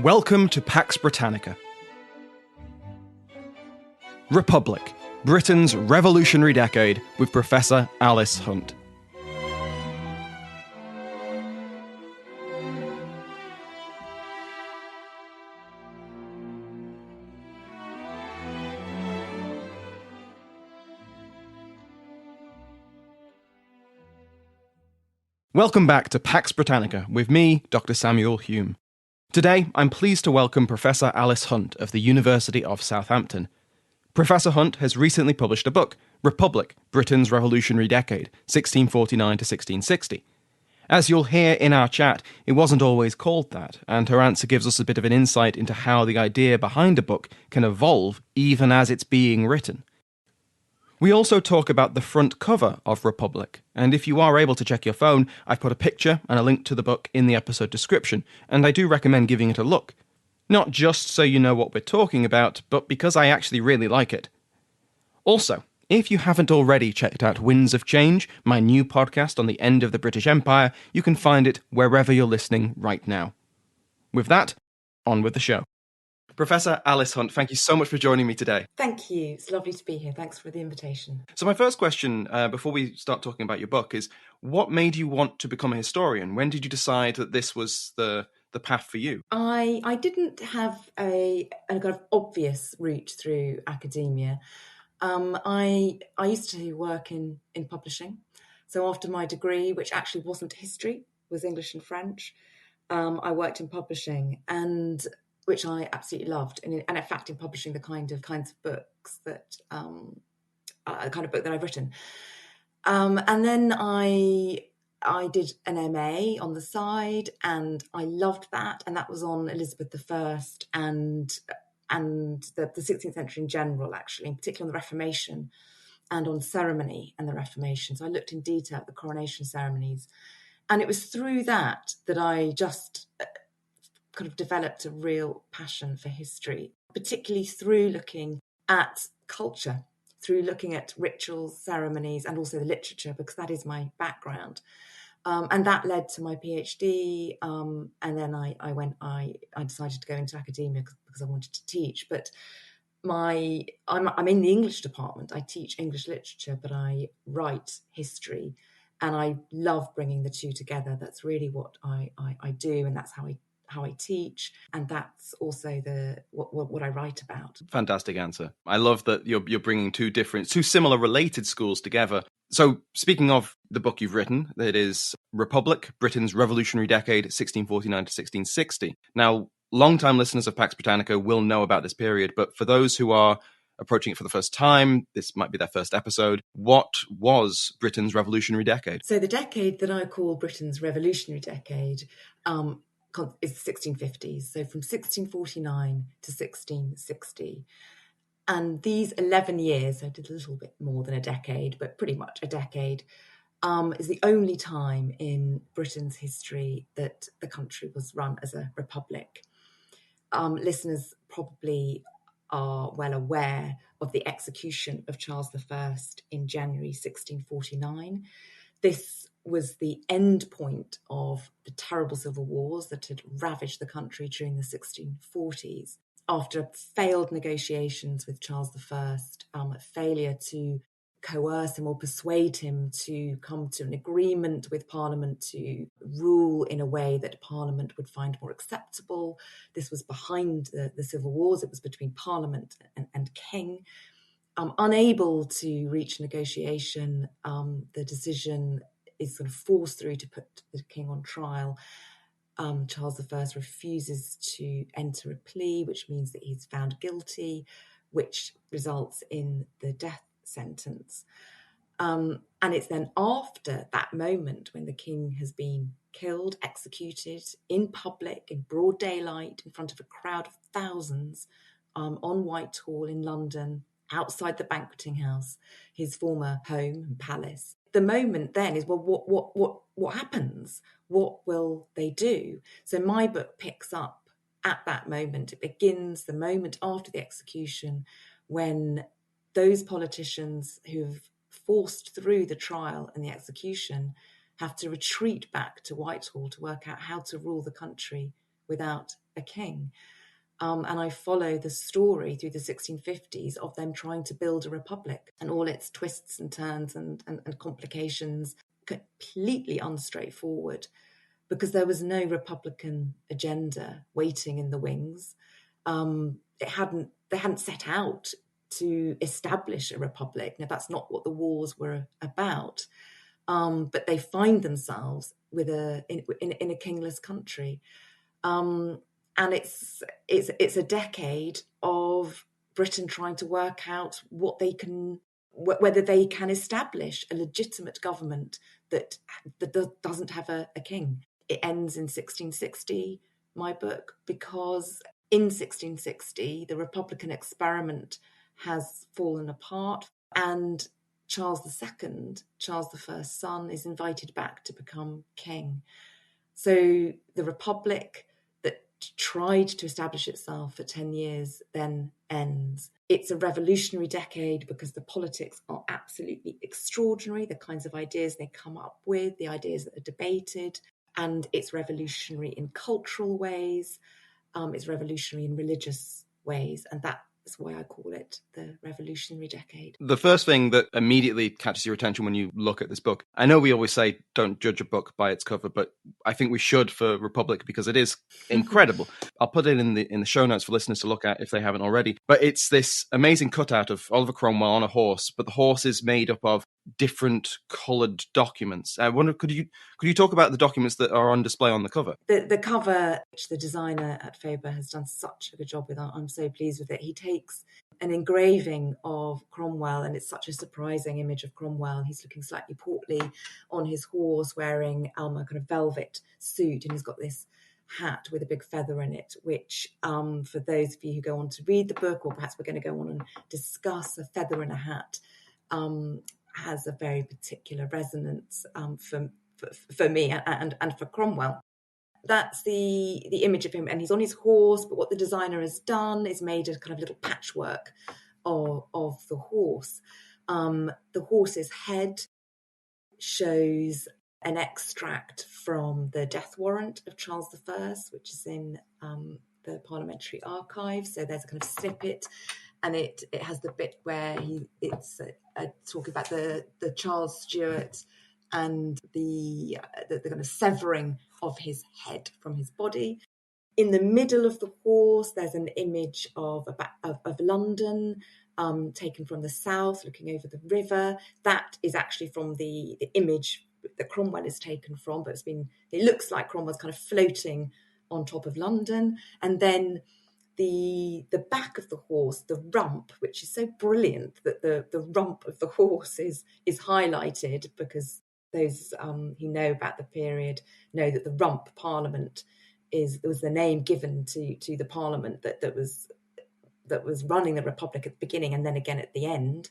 Welcome to Pax Britannica. Republic, Britain's revolutionary decade with Professor Alice Hunt. Welcome back to Pax Britannica with me, Dr. Samuel Hume. Today, I'm pleased to welcome Professor Alice Hunt of the University of Southampton. Professor Hunt has recently published a book, Republic, Britain's Revolutionary Decade, 1649 to 1660. As you'll hear in our chat, it wasn't always called that, and her answer gives us a bit of an insight into how the idea behind a book can evolve even as it's being written. We also talk about the front cover of Republic, and if you are able to check your phone, I've put a picture and a link to the book in the episode description, and I do recommend giving it a look. Not just so you know what we're talking about, but because I actually really like it. Also, if you haven't already checked out Winds of Change, my new podcast on the end of the British Empire, you can find it wherever you're listening right now. With that, on with the show. Professor Alice Hunt, thank you so much for joining me today. Thank you. It's lovely to be here. Thanks for the invitation. So my first question, before we start talking about your book, is what made you want to become a historian? When did you decide that this was the path for you? I didn't have a kind of obvious route through academia. I used to work in publishing. So after my degree, which actually wasn't history, was English and French, I worked in publishing, and which I absolutely loved. And in fact, in publishing the kinds of books that, the kind of book that I've written. And then I did an MA on the side, and I loved that. And that was on Elizabeth I and the 16th century in general, actually, in particular on the Reformation and on ceremony and the Reformation. So I looked in detail at the coronation ceremonies. And it was through that I just kind of developed a real passion for history, particularly through looking at culture, through looking at rituals, ceremonies, and also the literature, because that is my background. And that led to my PhD. And then I decided to go into academia because I wanted to teach. But I'm in the English department. I teach English literature, but I write history. And I love bringing the two together. That's really what I do. And that's how I teach, and that's also what I write about. Fantastic answer. I love that you're bringing two similar related schools together. So speaking of the book you've written, that is Republic, Britain's Revolutionary Decade, 1649 to 1660. Now, long-time listeners of Pax Britannica will know about this period, but for those who are approaching it for the first time, this might be their first episode. What was Britain's Revolutionary Decade? So the decade that I call Britain's Revolutionary Decade is the 1650s, so from 1649 to 1660. And these 11 years, I did a little bit more than a decade, but pretty much a decade, is the only time in Britain's history that the country was run as a republic. Listeners probably are well aware of the execution of Charles I in January 1649. This was the end point of the terrible civil wars that had ravaged the country during the 1640s. After failed negotiations with Charles I, a failure to coerce him or persuade him to come to an agreement with Parliament to rule in a way that Parliament would find more acceptable. This was behind the civil wars. It was between Parliament and King. Unable to reach negotiation, the decision is sort of forced through to put the king on trial. Charles I refuses to enter a plea, which means that he's found guilty, which results in the death sentence. And it's then after that moment when the king has been killed, executed in public, in broad daylight, in front of a crowd of thousands, on Whitehall in London, outside the banqueting house, his former home and palace. The moment then is, well, what happens? What will they do? So my book picks up at that moment. It begins the moment after the execution, when those politicians who've forced through the trial and the execution have to retreat back to Whitehall to work out how to rule the country without a king. And I follow the story through the 1650s of them trying to build a republic and all its twists and turns and complications, completely unstraightforward, because there was no Republican agenda waiting in the wings. They hadn't set out to establish a republic. Now, that's not what the wars were about. But they find themselves in a kingless country. And it's a decade of Britain trying to work out whether they can establish a legitimate government that doesn't have a king. It ends in 1660, my book, because in 1660 the Republican experiment has fallen apart, and Charles II, Charles I's son, is invited back to become king. So the Republic that tried to establish itself for 10 years then ends. It's a revolutionary decade because the politics are absolutely extraordinary, the kinds of ideas they come up with, the ideas that are debated, and it's revolutionary in cultural ways, it's revolutionary in religious ways, and that is why I call it the revolutionary decade. The first thing that immediately catches your attention when you look at this book, I know we always say don't judge a book by its cover, but I think we should for Republic because it is incredible. I'll put it in the show notes for listeners to look at if they haven't already. But it's this amazing cutout of Oliver Cromwell on a horse, but the horse is made up of different coloured documents. I wonder, could you talk about the documents that are on display on the cover? The cover, which the designer at Faber has done such a good job with, I'm so pleased with it. He takes an engraving of Cromwell, and it's such a surprising image of Cromwell. He's looking slightly portly on his horse, wearing a kind of velvet suit, and he's got this hat with a big feather in it, which for those of you who go on to read the book, or perhaps we're going to go on and discuss, a feather in a hat has a very particular resonance for me and for Cromwell. That's the image of him, and he's on his horse, but what the designer has done is made a kind of little patchwork of the horse. The horse's head shows an extract from the death warrant of Charles I, which is in the Parliamentary Archives. So there's a kind of snippet, and it has the bit where it's talking about the Charles Stuart and the kind of severing of his head from his body. In the middle of the horse, there's an image of London, taken from the south, looking over the river. That is actually from the image that Cromwell is taken from, but it looks like Cromwell's kind of floating on top of London. And then the back of the horse, the rump, which is so brilliant that the rump of the horse is highlighted, because those who know about the period know that the rump parliament was the name given to the parliament that was running the republic at the beginning and then again at the end.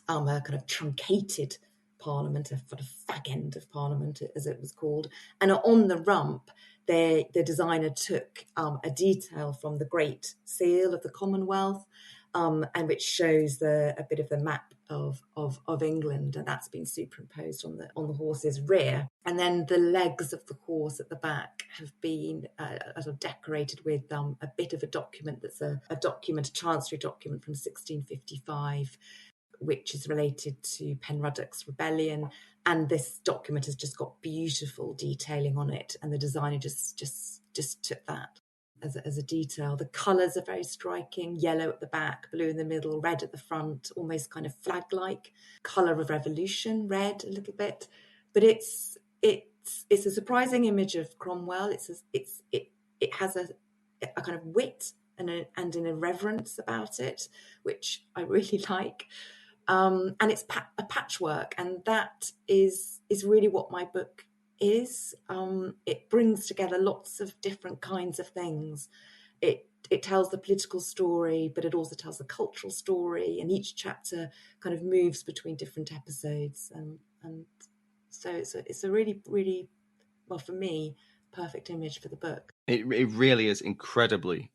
A kind of truncated parliament, a sort of fag end of parliament, as it was called. And on the rump, the designer took a detail from the Great Seal of the Commonwealth, and which shows a bit of the map of England, and that's been superimposed on the horse's rear. And then the legs of the horse at the back have been sort of decorated with a bit of a document that's a chancery document from 1655, which is related to Penruddock's rebellion. And this document has just got beautiful detailing on it, and the designer just took that as a detail. The colours are very striking: yellow at the back, blue in the middle, red at the front, almost kind of flag-like. Colour of revolution, red a little bit. But it's a surprising image of Cromwell. It has a kind of wit and an irreverence about it, which I really like. And it's a patchwork, and that is really what my book is. It brings together lots of different kinds of things. It tells the political story, but it also tells the cultural story, and each chapter kind of moves between different episodes, and so it's a really, really, well, for me perfect image for the book. It really is incredibly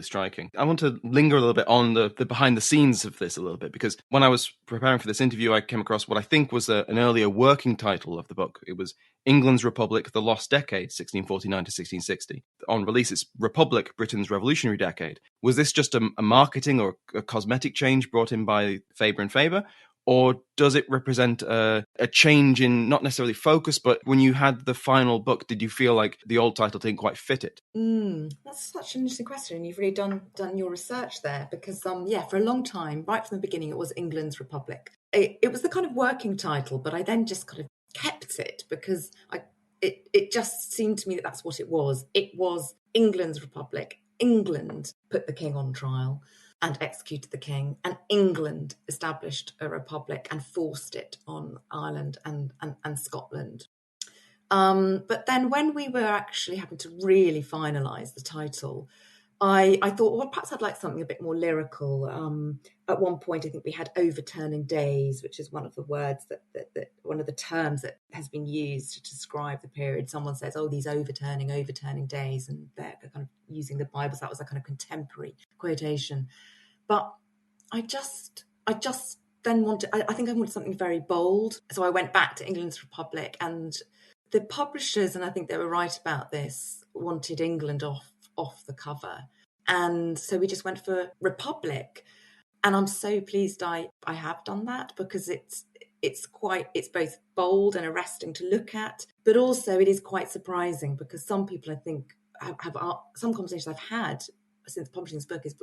striking. I want to linger a little bit on the behind the scenes of this a little bit, because when I was preparing for this interview, I came across what I think was an earlier working title of the book. It was England's Republic, The Lost Decade, 1649 to 1660. On release, it's Republic, Britain's Revolutionary Decade. Was this just a marketing or a cosmetic change brought in by Faber and Faber? Or does it represent a change in not necessarily focus, but when you had the final book, did you feel like the old title didn't quite fit it? That's such an interesting question. You've really done your research there, because for a long time, right from the beginning, it was England's Republic. It was the kind of working title, but I then just kind of kept it because it just seemed to me that that's what it was. It was England's Republic. England put the king on trial and executed the king, and England established a republic and forced it on Ireland and Scotland. But then when we were actually having to really finalise the title, I thought, well, perhaps I'd like something a bit more lyrical. At one point, I think we had overturning days, which is one of the words that one of the terms that has been used to describe the period. Someone says, oh, these overturning days, and they're kind of using the Bible. So that was a kind of contemporary quotation. But I just then wanted, I think I wanted something very bold. So I went back to England's Republic, and the publishers, and I think they were right about this, wanted England off the cover. And so we just went for Republic. And I'm so pleased I have done that, because it's both bold and arresting to look at, but also it is quite surprising, because some people, I think, have some conversations I've had since publishing this book is,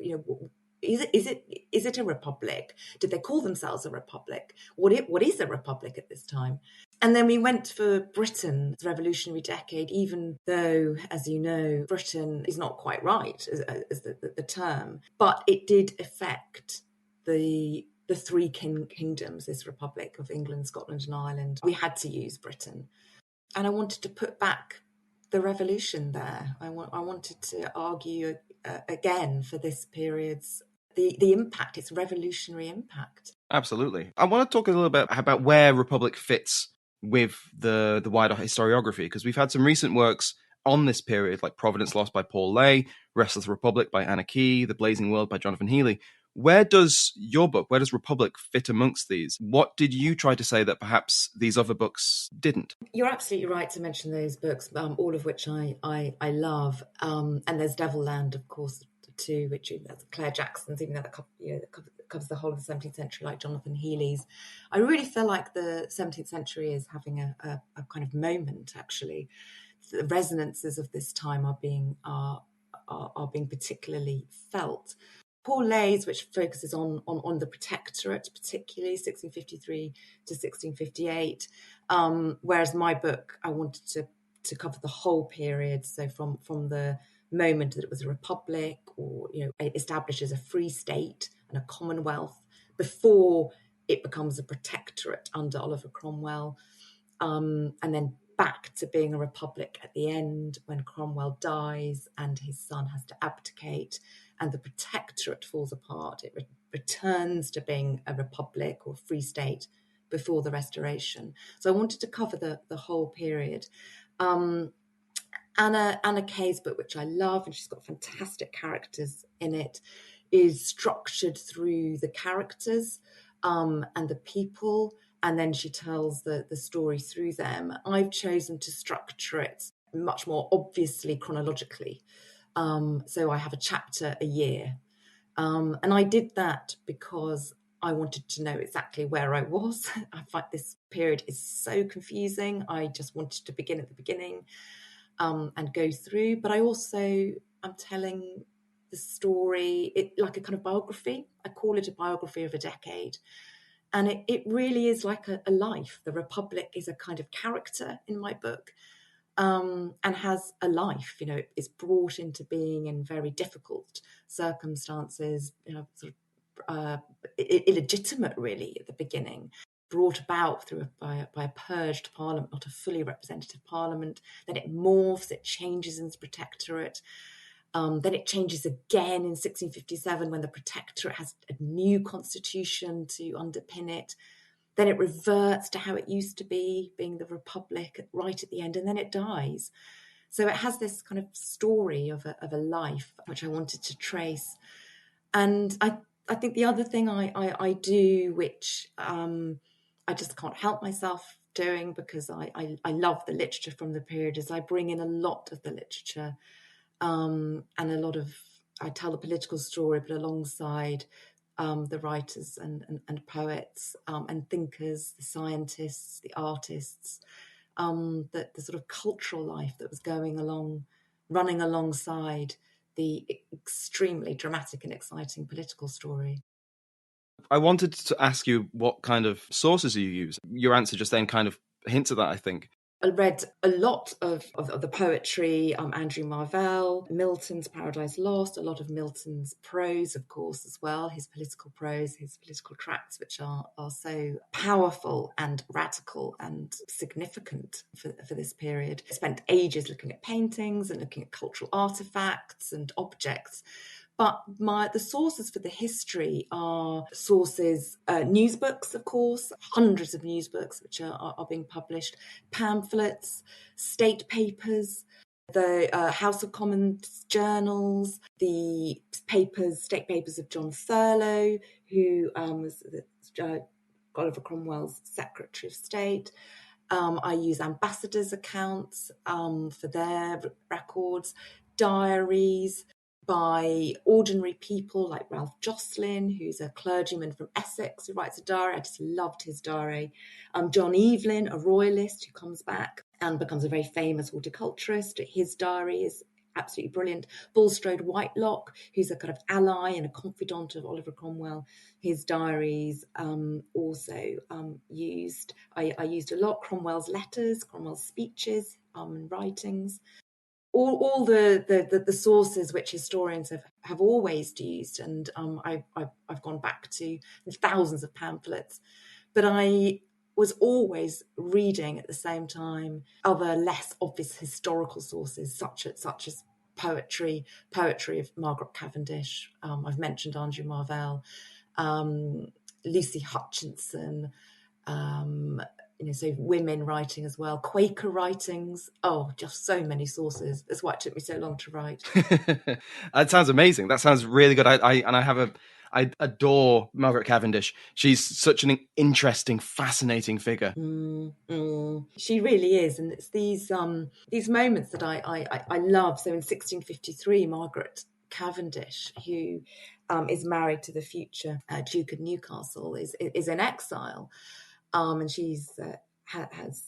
is it a republic? Did they call themselves a republic? What is a republic at this time? And then we went for Britain's Revolutionary Decade, even though, as you know, Britain is not quite right as the term, but it did affect the three kingdoms, this Republic of England, Scotland and Ireland. We had to use Britain. And I wanted to put back the revolution there. I wanted to argue again for this period's the impact, its revolutionary impact. Absolutely. I want to talk a little bit about where Republic fits with the wider historiography, because we've had some recent works on this period, like Providence Lost by Paul Lay, Restless Republic by Anna Key, The Blazing World by Jonathan Healy. Where does your book, where does Republic fit amongst these? What did you try to say that perhaps these other books didn't? You're absolutely right to mention those books, all of which I love. And there's Devilland, of course, too, which that's Claire Jackson's, even though that covers the whole of the 17th century, like Jonathan Healy's. I really feel like the 17th century is having a kind of moment, actually. The resonances of this time are being particularly felt. Paul Lay's, which focuses on the Protectorate, particularly 1653 to 1658, whereas my book, I wanted to cover the whole period, so from the moment that it was a republic, or it establishes a free state and a commonwealth before it becomes a protectorate under Oliver Cromwell, and then back to being a republic at the end when Cromwell dies and his son has to abdicate and the protectorate falls apart. It returns to being a republic or free state before the Restoration. So I wanted to cover the whole period. Anna Kay's book, which I love, and she's got fantastic characters in it, is structured through the characters and the people, and then she tells the story through them. I've chosen to structure it much more obviously chronologically. So I have a chapter a year. And I did that because I wanted to know exactly where I was. I find this period is so confusing. I just wanted to begin at the beginning and go through. But I also am telling the story like a kind of biography. I call it a biography of a decade. And it really is like a life. The Republic is a kind of character in my book. And has a life, it's brought into being in very difficult circumstances, illegitimate really at the beginning, brought about by a purged parliament, not a fully representative parliament. Then it morphs, it changes in the protectorate. Then it changes again in 1657 when the protectorate has a new constitution to underpin it. Then it reverts to how it used to be, being the republic right at the end, and then it dies. So it has this kind of story of a life which I wanted to trace. And I think the other thing I do, which I just can't help myself doing because I love the literature from the period, is I bring in a lot of the literature and a lot of, I tell the political story, but alongside the writers and poets and thinkers, the scientists, the artists, the sort of cultural life that was running alongside the extremely dramatic and exciting political story. I wanted to ask you what kind of sources you use. Your answer just then kind of hints at that, I think. I read a lot of the poetry, Andrew Marvell, Milton's Paradise Lost, a lot of Milton's prose, of course, as well, his political prose, his political tracts, which are so powerful and radical and significant for this period. I spent ages looking at paintings and looking at cultural artefacts and objects. But the sources for the history are sources, news books, of course, hundreds of news books which are being published, pamphlets, state papers, the House of Commons journals, the state papers of John Thurlow, who was Oliver Cromwell's Secretary of State. I use ambassadors' accounts for their records, diaries by ordinary people like Ralph Jocelyn, who's a clergyman from Essex who writes a diary. I just loved his diary. John Evelyn, a royalist who comes back and becomes a very famous horticulturist. His diary is absolutely brilliant. Bulstrode Whitelock, who's a kind of ally and a confidant of Oliver Cromwell. His diaries also used. I used a lot Cromwell's letters, Cromwell's speeches and writings. All the sources which historians have always used, and I've gone back to thousands of pamphlets, but I was always reading at the same time other less obvious historical sources, such as poetry of Margaret Cavendish. I've mentioned Andrew Marvell, Lucy Hutchinson. So women writing as well, Quaker writings. Oh, just so many sources. That's why it took me so long to write. That sounds amazing. That sounds really good. I adore Margaret Cavendish. She's such an interesting, fascinating figure. She really is, and it's these moments that I love. So in 1653, Margaret Cavendish, who is married to the future Duke of Newcastle, is in exile. And she's has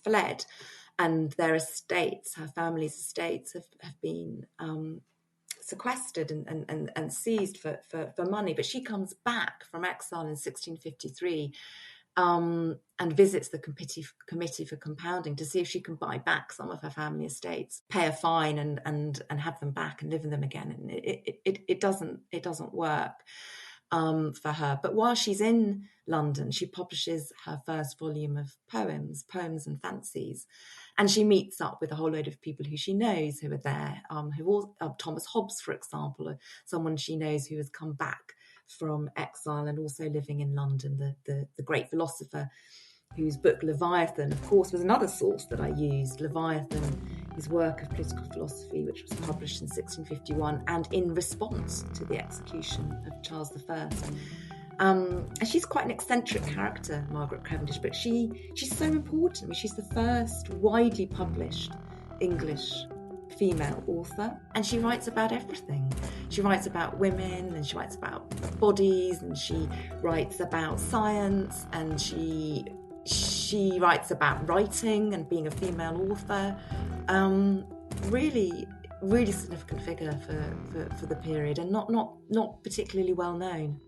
fled, and their estates, her family's estates, have been sequestered and seized for money. But she comes back from exile in 1653 and visits the committee for compounding to see if she can buy back some of her family estates, pay a fine, and have them back and live in them again. And it doesn't work for her. But while she's in London, she publishes her first volume of poems and fancies, and she meets up with a whole load of people who she knows who are there. Thomas Hobbes, for example, someone she knows who has come back from exile and also living in London. The great philosopher, whose book Leviathan, of course, was another source that I used. Leviathan, his work of political philosophy, which was published in 1651 and in response to the execution of Charles I. And she's quite an eccentric character, Margaret Cavendish, but she's so important. I mean, she's the first widely published English female author, and she writes about everything. She writes about women, and she writes about bodies, and she writes about science, and she writes about writing and being a female author. Really, really significant figure for the period, and not particularly well known.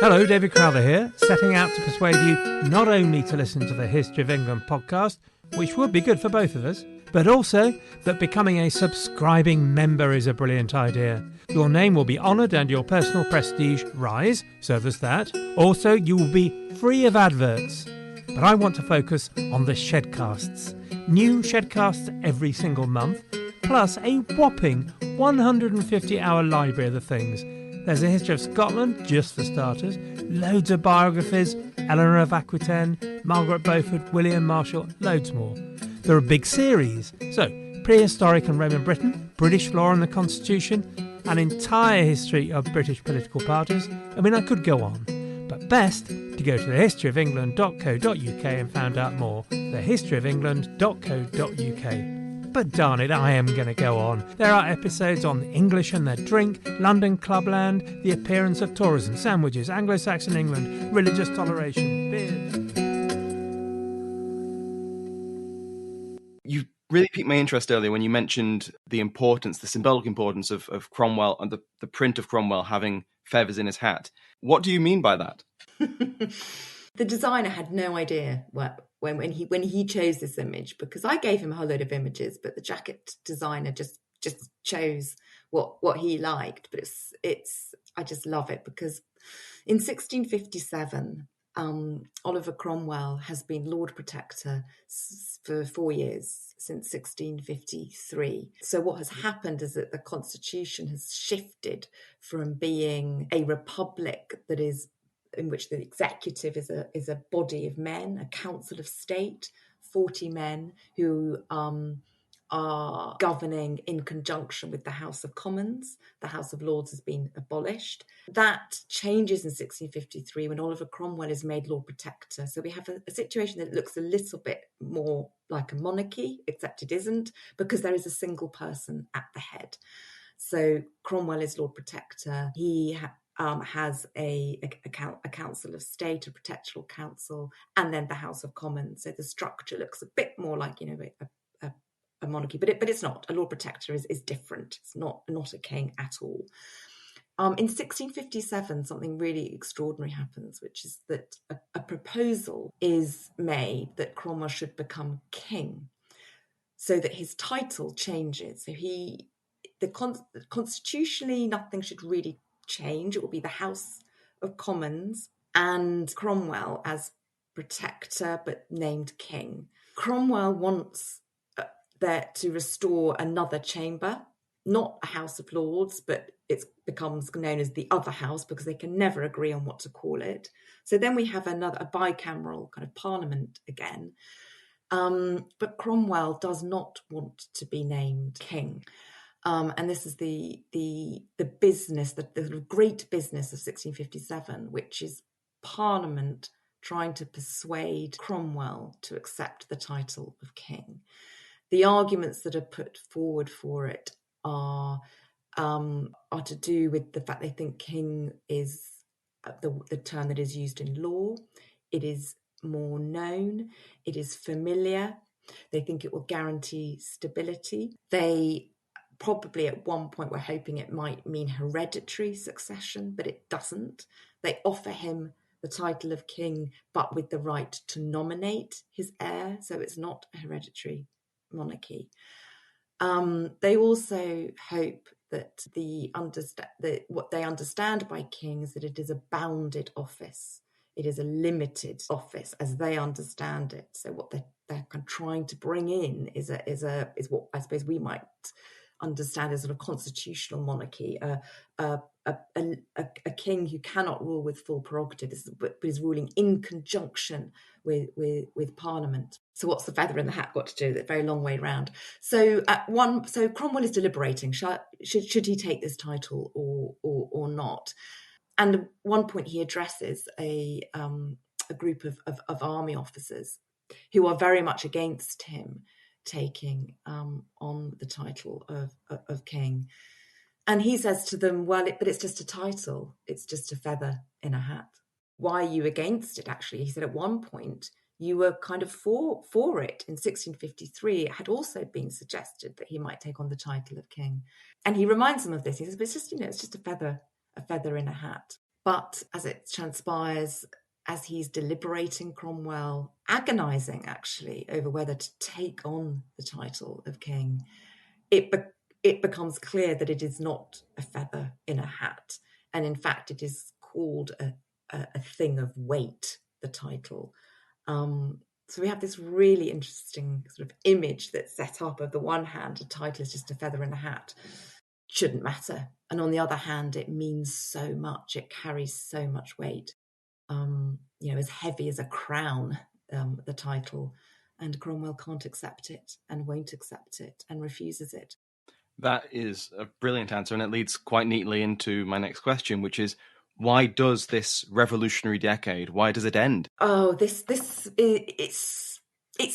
Hello, David Crowther here, setting out to persuade you not only to listen to the History of England podcast, which would be good for both of us, but also that becoming a subscribing member is a brilliant idea. Your name will be honoured and your personal prestige rise, so there's that. Also, you will be free of adverts. But I want to focus on the Shedcasts. New Shedcasts every single month, plus a whopping 150-hour library of the things. There's a history of Scotland, just for starters, loads of biographies, Eleanor of Aquitaine, Margaret Beaufort, William Marshall, loads more. There are big series, so prehistoric and Roman Britain, British law and the Constitution, an entire history of British political parties. I mean, I could go on, but best to go to thehistoryofengland.co.uk and find out more. thehistoryofengland.co.uk. But darn it, I am going to go on. There are episodes on the English and their drink, London clubland, the appearance of tourism, sandwiches, Anglo-Saxon England, religious toleration, beers. You really piqued my interest earlier when you mentioned the importance, the symbolic importance of Cromwell and the print of Cromwell having feathers in his hat. What do you mean by that? The designer had no idea when he chose this image, because I gave him a whole load of images, but the jacket designer just chose what he liked. But it's I just love it, because in 1657, Oliver Cromwell has been Lord Protector for 4 years, since 1653. So what has happened is that the constitution has shifted from being a republic that is in which the executive is a body of men, a council of state, 40 men who are governing in conjunction with the House of Commons. The House of Lords has been abolished. That changes in 1653 when Oliver Cromwell is made Lord Protector. So we have a situation that looks a little bit more like a monarchy, except it isn't, because there is a single person at the head. So Cromwell is Lord Protector. He has a council of state, a protectoral council, and then the House of Commons. So the structure looks a bit more like, a monarchy, but it's not. A Lord Protector is different. It's not a king at all. In 1657, something really extraordinary happens, which is that a proposal is made that Cromwell should become king, so that his title changes. So constitutionally, nothing should really change. It will be the House of Commons and Cromwell as protector, but named king. Cromwell wants there to restore another chamber, not a House of Lords, but it becomes known as the other house, because they can never agree on what to call it. So then we have a bicameral kind of parliament again. But Cromwell does not want to be named king. And this is the business, the great business of 1657, which is Parliament trying to persuade Cromwell to accept the title of king. The arguments that are put forward for it are to do with the fact they think king is the term that is used in law. It is more known. It is familiar. They think it will guarantee stability. They probably at one point were hoping it might mean hereditary succession, but it doesn't. They offer him the title of king, but with the right to nominate his heir. So it's not a hereditary monarchy. They also hope that what they understand by king is that it is a bounded office. It is a limited office as they understand it. So what they're kind of trying to bring in is what I suppose we might understand as sort of constitutional monarchy, a king who cannot rule with full prerogative, but is ruling in conjunction with Parliament. So what's the feather in the hat got to do with it? Very long way round. So Cromwell is deliberating: should he take this title or not? And at one point he addresses a group of army officers who are very much against him taking on the title of king. And he says to them, but it's just a title. It's just a feather in a hat. Why are you against it, actually? He said at one point, you were kind of for it. In 1653, it had also been suggested that he might take on the title of king. And he reminds them of this. He says, but it's just a feather in a hat. But as it transpires, as he's deliberating, Cromwell, agonising actually over whether to take on the title of king, it becomes clear that it is not a feather in a hat. And in fact, it is called a thing of weight, the title. So we have this really interesting sort of image that's set up. Of the one hand, a title is just a feather in a hat. Shouldn't matter. And on the other hand, it means so much. It carries so much weight. As heavy as a crown, the title. And Cromwell can't accept it and won't accept it and refuses it. That is a brilliant answer, and it leads quite neatly into my next question, which is, why does this revolutionary decade, why does it end? Oh, it's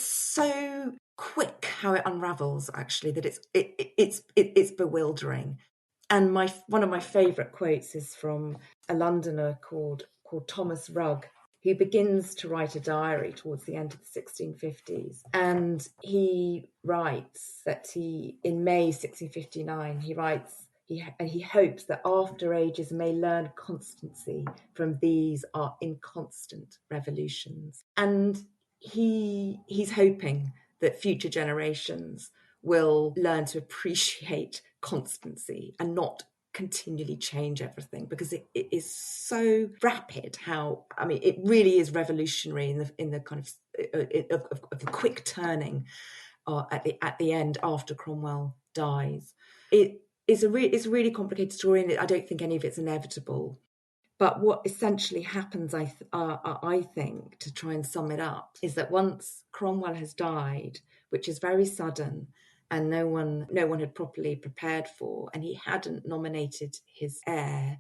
so quick how it unravels, actually, that it's bewildering. And one of my favourite quotes is from a Londoner called Thomas Rugg, who begins to write a diary towards the end of the 1650s. And he writes that in May 1659, he hopes that after ages may learn constancy from these our inconstant revolutions. And he's hoping that future generations will learn to appreciate constancy and not continually change everything, because it is so rapid. It really is revolutionary in the kind of the quick turning at the end after Cromwell dies. It's a really complicated story, and I don't think any of it's inevitable. But what essentially happens, I think, to try and sum it up, is that once Cromwell has died, which is very sudden and no one had properly prepared for, and he hadn't nominated his heir,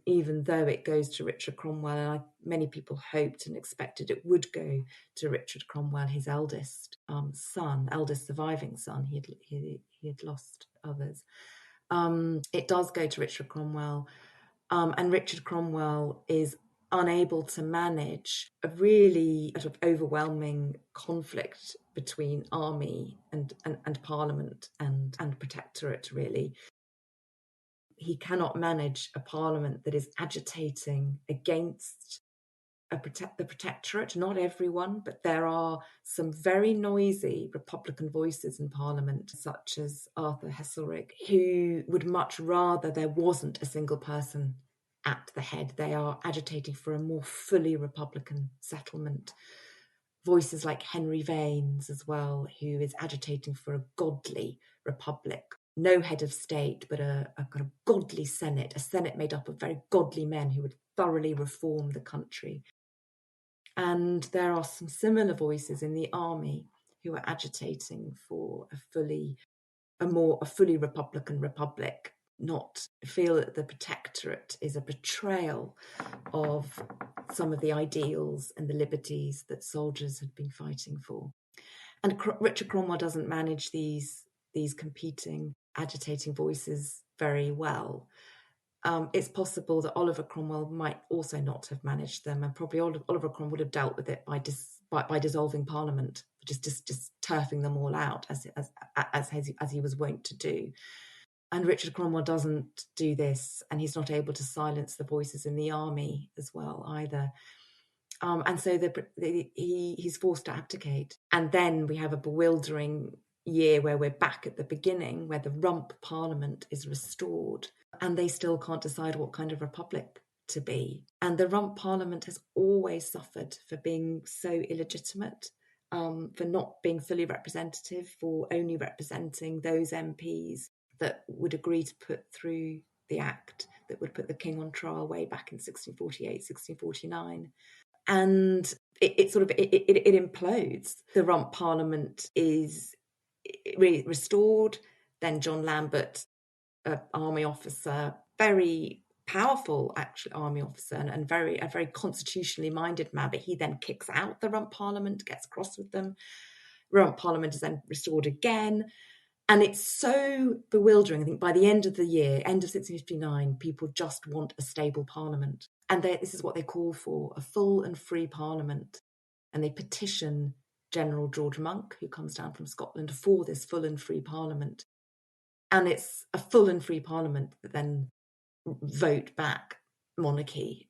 even though it goes to Richard Cromwell, and many people hoped and expected it would go to Richard Cromwell, his eldest surviving son. He had lost others. It does go to Richard Cromwell. And Richard Cromwell is unable to manage a really sort of overwhelming conflict between army and parliament and protectorate, really. He cannot manage a parliament that is agitating against the protectorate. Not everyone, but there are some very noisy Republican voices in Parliament, such as Arthur Heselrigg, who would much rather there wasn't a single person at the head. They are agitating for a more fully Republican settlement. Voices like Henry Vanes as well, who is agitating for a godly republic. No head of state, but a kind of godly Senate, a Senate made up of very godly men who would thoroughly reform the country. And there are some similar voices in the army who are agitating for a fully Republican republic, not feel that the protectorate is a betrayal of some of the ideals and the liberties that soldiers had been fighting for. And Richard Cromwell doesn't manage these competing, agitating voices very well. It's possible that Oliver Cromwell might also not have managed them, and probably Oliver Cromwell would have dealt with it by dissolving Parliament, just turfing them all out as he was wont to do. And Richard Cromwell doesn't do this, and he's not able to silence the voices in the army as well either. And so he's forced to abdicate. And then we have a bewildering year where we're back at the beginning, where the Rump Parliament is restored, and they still can't decide what kind of republic to be. And the Rump Parliament has always suffered for being so illegitimate, for not being fully representative, for only representing those MPs that would agree to put through the act that would put the king on trial way back in 1648, 1649. And it implodes. The Rump Parliament is restored. Then John Lambert, an army officer, very powerful actually army officer, and a very constitutionally minded man, but he then kicks out the Rump Parliament, gets cross with them. Rump Parliament is then restored again. And it's so bewildering. I think by the end of the year, end of 1659, people just want a stable parliament. And this is what they call for, a full and free parliament. And they petition General George Monk, who comes down from Scotland, for this full and free parliament. And it's a full and free parliament that then vote back monarchy.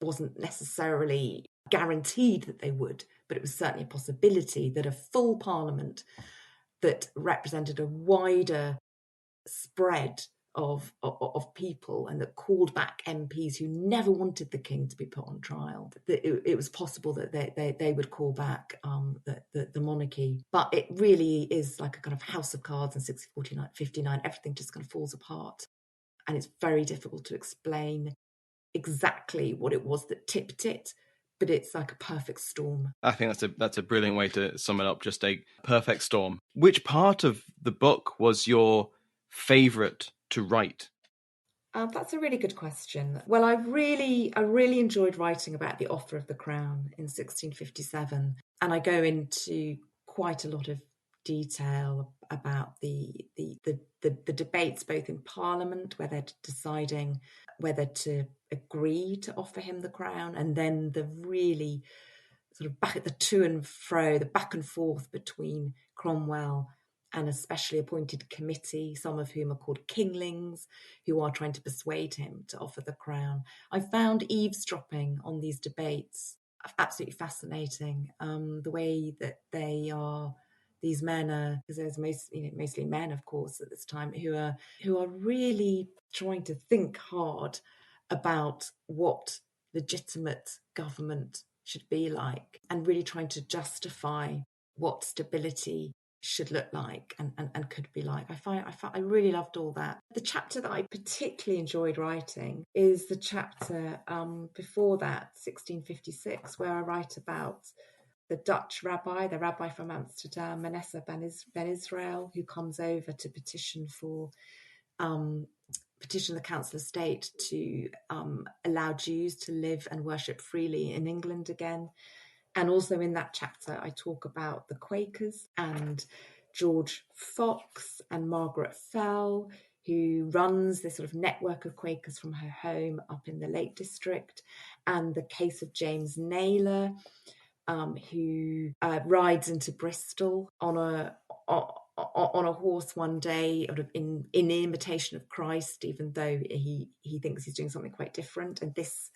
Wasn't necessarily guaranteed that they would, but it was certainly a possibility that a full parliament that represented a wider spread of people and that called back MPs who never wanted the king to be put on trial. It was possible that they would call back the monarchy. But it really is like a kind of house of cards in 1659, everything just kind of falls apart. and it's very difficult to explain exactly what it was that tipped it, but it's like a perfect storm. I think that's a brilliant way to sum it up, just a perfect storm. Which part of the book was your favourite to write? That's a really good question. Well, I really enjoyed writing about the offer of the crown in 1657, and I go into quite a lot of detail about the debates both in Parliament, where they're deciding whether to agree to offer him the crown, and then the really sort of back at the to and fro, the back and forth between Cromwell and a specially appointed committee, some of whom are called kinglings, who are trying to persuade him to offer the crown. I found eavesdropping on these debates absolutely fascinating. The way that these men are, because there's mostly men, of course, at this time, who are really trying to think hard about what legitimate government should be like, and really trying to justify what stability should look like and could be like. I really loved all that. The chapter that I particularly enjoyed writing is the chapter before that, 1656, where I write about the Dutch rabbi, the rabbi from Amsterdam, Manasseh ben Israel, who comes over to petition the Council of State to allow Jews to live and worship freely in England again. And also in that chapter, I talk about the Quakers and George Fox and Margaret Fell, who runs this sort of network of Quakers from her home up in the Lake District, and the case of James Naylor, who rides into Bristol on a horse one day, sort of in imitation of Christ, even though he thinks he's doing something quite different. And this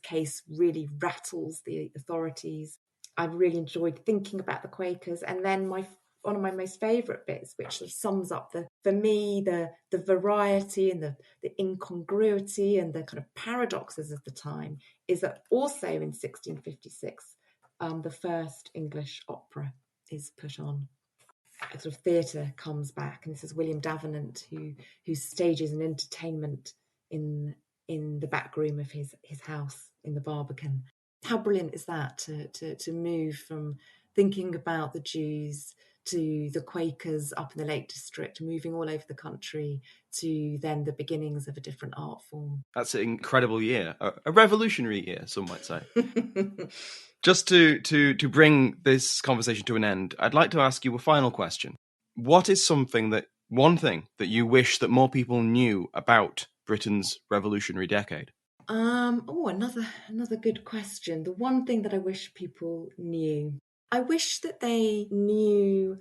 case really rattles the authorities. I really enjoyed thinking about the Quakers. And then one of my most favourite bits, which sort of sums up for me the variety and the incongruity and the kind of paradoxes of the time, is that also in 1656, the first English opera is put on. A sort of theatre comes back, and this is William Davenant who stages an entertainment in the back room of his house in the Barbican. How brilliant is that to move from thinking about the Jews to the Quakers up in the Lake District, moving all over the country, to then the beginnings of a different art form. That's an incredible year, a revolutionary year, some might say. Just to bring this conversation to an end, I'd like to ask you a final question. What is one thing that you wish that more people knew about Britain's revolutionary decade? Another good question. The one thing that I wish people knew. I wish that they knew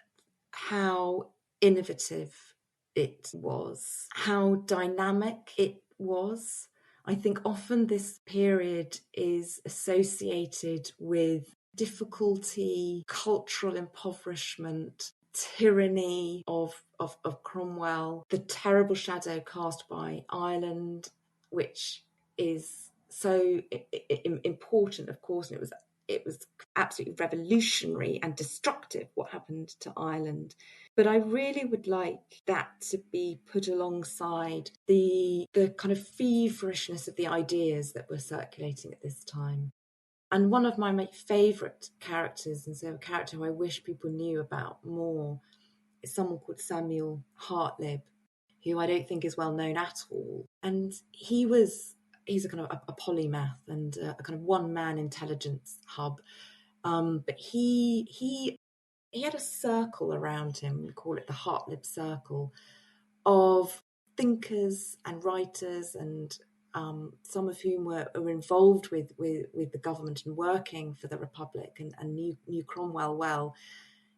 how innovative it was, how dynamic it was. I think often this period is associated with difficulty, cultural impoverishment, tyranny of Cromwell, the terrible shadow cast by Ireland, which is so important, of course, and it was absolutely revolutionary and destructive what happened to Ireland. But I really would like that to be put alongside the kind of feverishness of the ideas that were circulating at this time. And one of my favourite characters, and so a character who I wish people knew about more, is someone called Samuel Hartlib, who I don't think is well known at all. And he's a kind of a polymath and a kind of one-man intelligence hub. But he had a circle around him, we call it the Hartlib Circle, of thinkers and writers, and some of whom were involved with the government and working for the Republic and knew Cromwell well.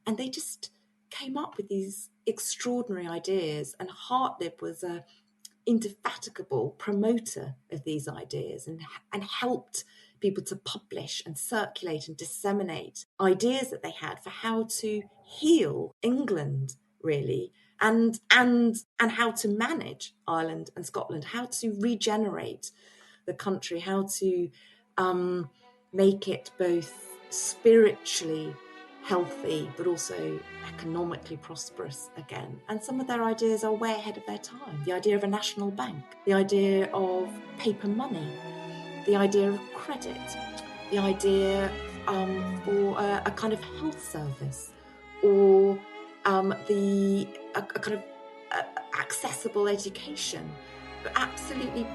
And they just came up with these extraordinary ideas, and Hartlib was a indefatigable promoter of these ideas and helped people to publish and circulate and disseminate ideas that they had for how to heal England, really, and how to manage Ireland and Scotland, how to regenerate the country, how to make it both spiritually healthy, but also economically prosperous again. And some of their ideas are way ahead of their time. The idea of a national bank, the idea of paper money, the idea of credit, the idea for a kind of health service, or a kind of accessible education. But absolutely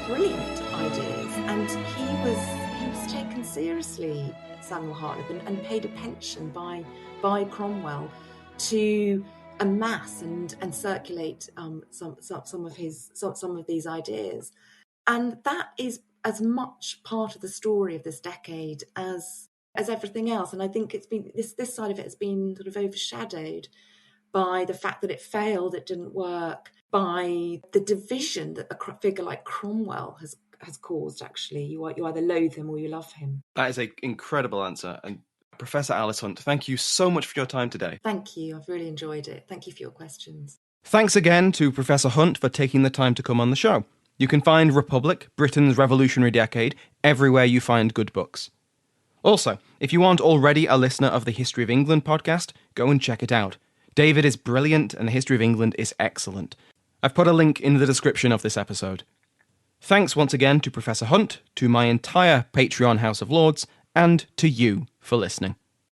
brilliant ideas, and he was taken seriously, Samuel Hartlib, and paid a pension by Cromwell to amass and circulate some of these ideas, and that is as much part of the story of this decade as everything else. And I think it's been this side of it has been sort of overshadowed by the fact that it failed, it didn't work, by the division that a figure like Cromwell has caused. Actually, you either loathe him or you love him. That is an incredible answer. And Professor Alice Hunt, thank you so much for your time today. Thank you. I've really enjoyed it. Thank you for your questions. Thanks again to Professor Hunt for taking the time to come on the show. You can find Republic, Britain's Revolutionary Decade, everywhere you find good books. Also, if you aren't already a listener of the History of England podcast, go and check it out. David is brilliant and the History of England is excellent. I've put a link in the description of this episode. Thanks once again to Professor Hunt, to my entire Patreon House of Lords, and to you for listening.